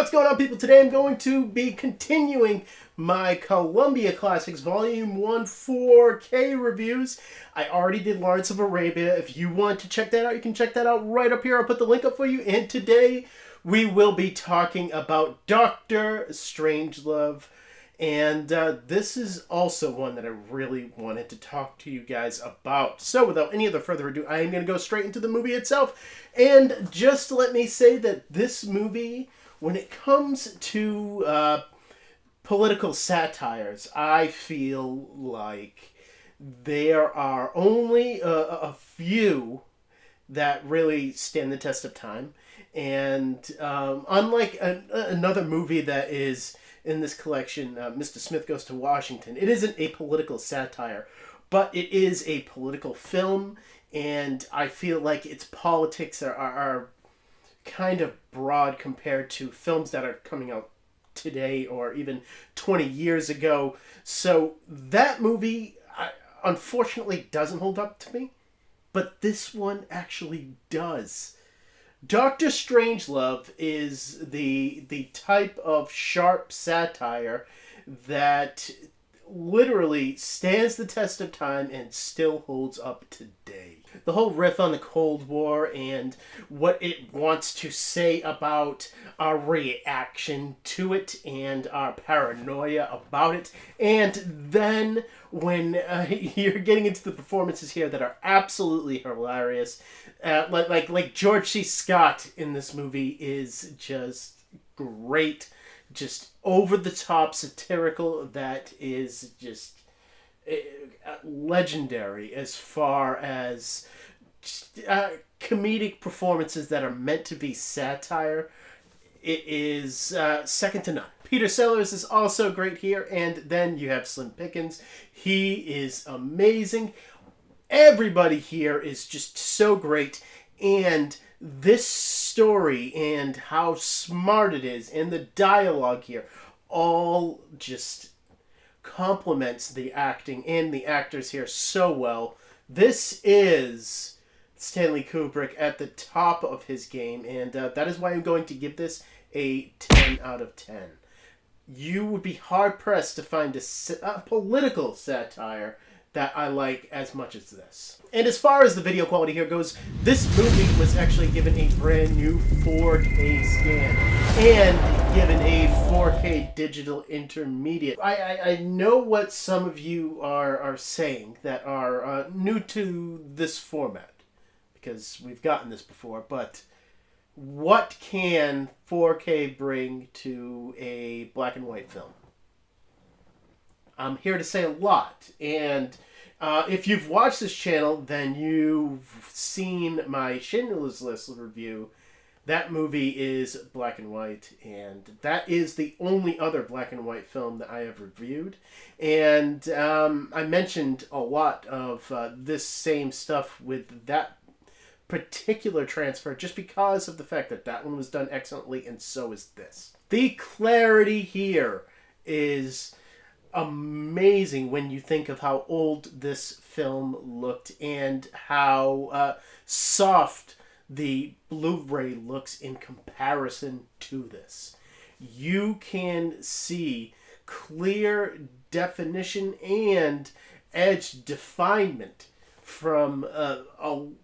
What's going on, people? Today I'm going to be continuing my Columbia Classics Volume 1 4K reviews. I already did Lawrence of Arabia. If you want to check that out, you can check that out right up here. I'll put the link up for you. And today we will be talking about Dr. Strangelove. And this is also one that I really wanted to talk to you guys about. So without any other further ado, I am going to go straight into the movie itself. And just let me say that this movie, when it comes to political satires, I feel like there are only a few that really stand the test of time. And unlike another movie that is in this collection, Mr. Smith Goes to Washington, it isn't a political satire, but it is a political film, and I feel like its politics are kind of broad compared to films that are coming out today or even 20 years ago. So that movie, unfortunately, doesn't hold up to me, but this one actually does. Dr. Strangelove is the type of sharp satire that literally stands the test of time and still holds up today. The whole riff on the Cold War and what it wants to say about our reaction to it and our paranoia about it. And then when you're getting into the performances here that are absolutely hilarious, like George C. Scott in this movie is just great, just over-the-top satirical, that is just legendary as far as comedic performances that are meant to be satire. It is second to none. Peter Sellers is also great here, and then you have Slim Pickens. He is amazing. Everybody here is just so great, and this story and how smart it is and the dialogue here all just complements the acting and the actors here so well. This is Stanley Kubrick at the top of his game, and that is why I'm going to give this a 10 out of 10. You would be hard-pressed to find a political satire that I like as much as this. And as far as the video quality here goes, this movie was actually given a brand new 4K scan and given a 4K digital intermediate. I know what some of you are saying that are new to this format, because we've gotten this before, but what can 4K bring to a black and white film? I'm here to say a lot, and if you've watched this channel, then you've seen my Schindler's List review. That movie is black and white, and that is the only other black and white film that I have reviewed. And I mentioned a lot of this same stuff with that particular transfer just because of the fact that that one was done excellently, and so is this. The clarity here is amazing when you think of how old this film looked and how soft the Blu-ray looks in comparison to this. You can see clear definition and edge definement from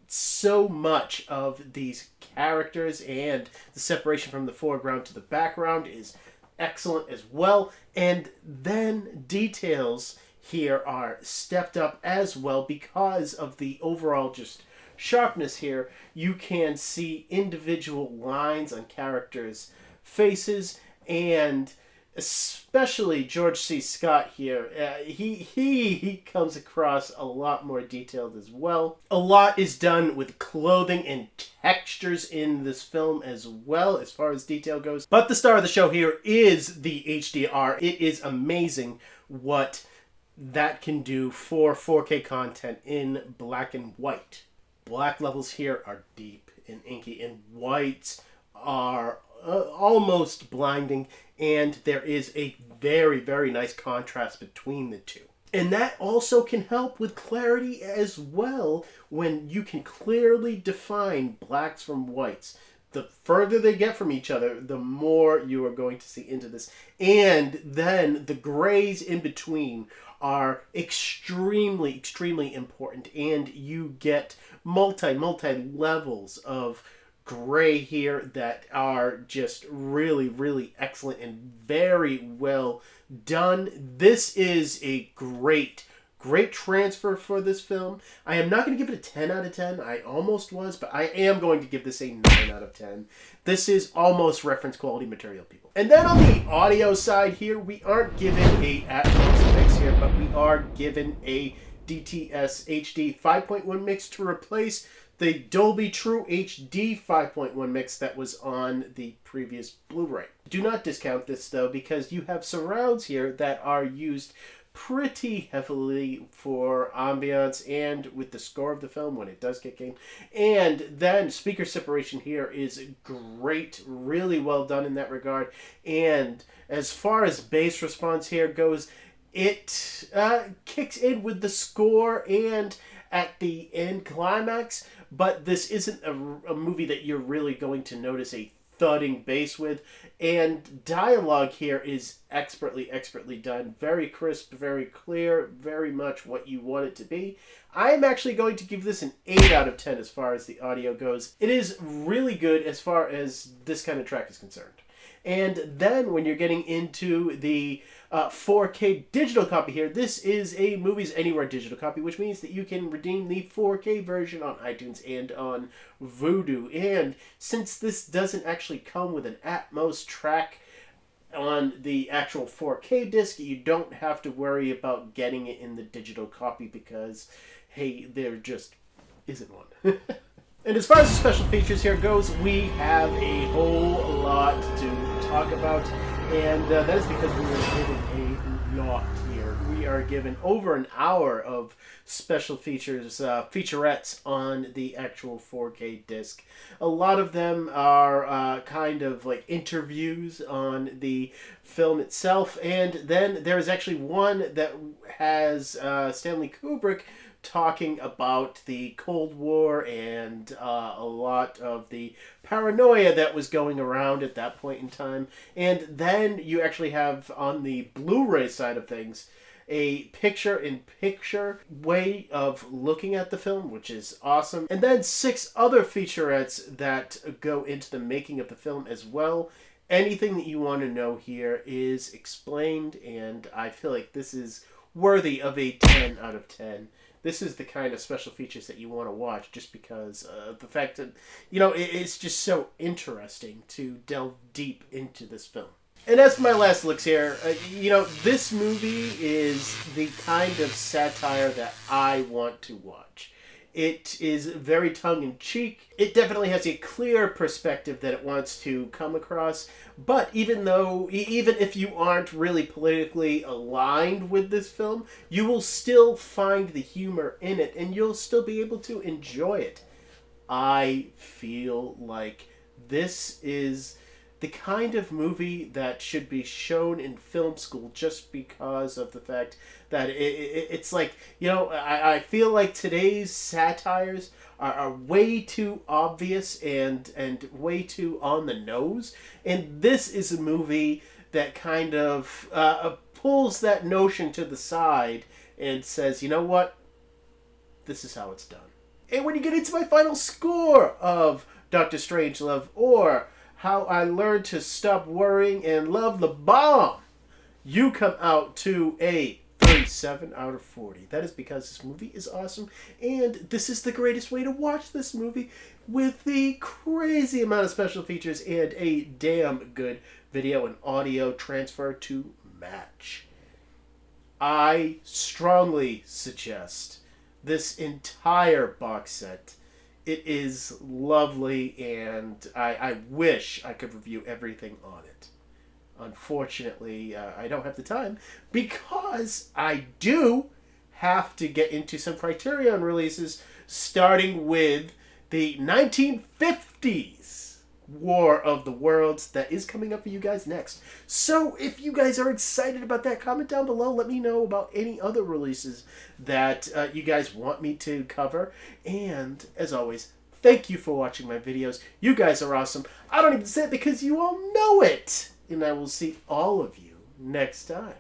so much of these characters, and the separation from the foreground to the background is excellent as well. And then details here are stepped up as well because of the overall just sharpness here. You can see individual lines on characters' faces, and especially George C. Scott here, he comes across a lot more detailed as well. A lot is done with clothing and textures in this film as well as far as detail goes. But the star of the show here is the HDR. It is amazing what that can do for 4K content in black and white. Black levels here are deep and inky, and whites are almost blinding, and there is a very, very nice contrast between the two. And that also can help with clarity as well when you can clearly define blacks from whites. the further they get from each other, the more you are going to see into this. And then the grays in between are extremely, extremely important. And you get multi levels of gray here that are just really, really excellent and very well done. This is a great transfer for this film. I am not going to give it a 10 out of 10. I almost was, but I am going to give this a 9 out of 10. This is almost reference quality material, people. And then on the audio side here, we aren't given a Atmos mix here, but we are given a DTS HD 5.1 mix to replace the Dolby True HD 5.1 mix that was on the previous Blu-ray. Do not discount this, though, because you have surrounds here that are used pretty heavily for ambiance and with the score of the film when it does kick in. And then speaker separation here is great, really well done in that regard. And as far as bass response here goes, it kicks in with the score and at the end climax, but this isn't a movie that you're really going to notice a thudding bass with. And dialogue here is expertly done. Very crisp, very clear, very much what you want it to be. I'm actually going to give this an 8 out of 10 as far as the audio goes. It is really good as far as this kind of track is concerned. And then when you're getting into the 4K digital copy here, this is a Movies Anywhere digital copy, which means that you can redeem the 4K version on iTunes and on Vudu. And since this doesn't actually come with an Atmos track on the actual 4K disc, you don't have to worry about getting it in the digital copy because, hey, there just isn't one. And as far as the special features here goes, we have a whole lot to talk about, and that is because we are given a lot here. We are given over an hour of special features, featurettes on the actual 4K disc. A lot of them are kind of like interviews on the film itself, and then there is actually one that has Stanley Kubrick talking about the Cold War and a lot of the paranoia that was going around at that point in time. And then you actually have on the Blu-ray side of things a picture-in-picture way of looking at the film, which is awesome. And then 6 other featurettes that go into the making of the film as well. Anything that you want to know here is explained, and I feel like this is worthy of a 10 out of 10. This is the kind of special features that you want to watch just because of the fact that, you know, it's just so interesting to delve deep into this film. And as for my last looks here, you know, this movie is the kind of satire that I want to watch. It is very tongue-in-cheek. It definitely has a clear perspective that it wants to come across. But even if you aren't really politically aligned with this film, you will still find the humor in it, and you'll still be able to enjoy it. I feel like this is the kind of movie that should be shown in film school just because of the fact that it's like, you know, I feel like today's satires are way too obvious and way too on the nose. And this is a movie that kind of pulls that notion to the side and says, you know what? This is how it's done. And when you get into my final score of Dr. Strangelove, or How I Learned to Stop Worrying and Love the Bomb, you come out to a 37 out of 40. That is because this movie is awesome, and this is the greatest way to watch this movie with the crazy amount of special features and a damn good video and audio transfer to match. I strongly suggest this entire box set. It is lovely, and I wish I could review everything on it. Unfortunately, I don't have the time because I do have to get into some Criterion releases, starting with the 1950s War of the Worlds that is coming up for you guys next. So if you guys are excited about that, comment down below. Let me know about any other releases that you guys want me to cover. And as always, Thank you for watching my videos. You guys are awesome. I don't even say it because you all know it. And I will see all of you next time.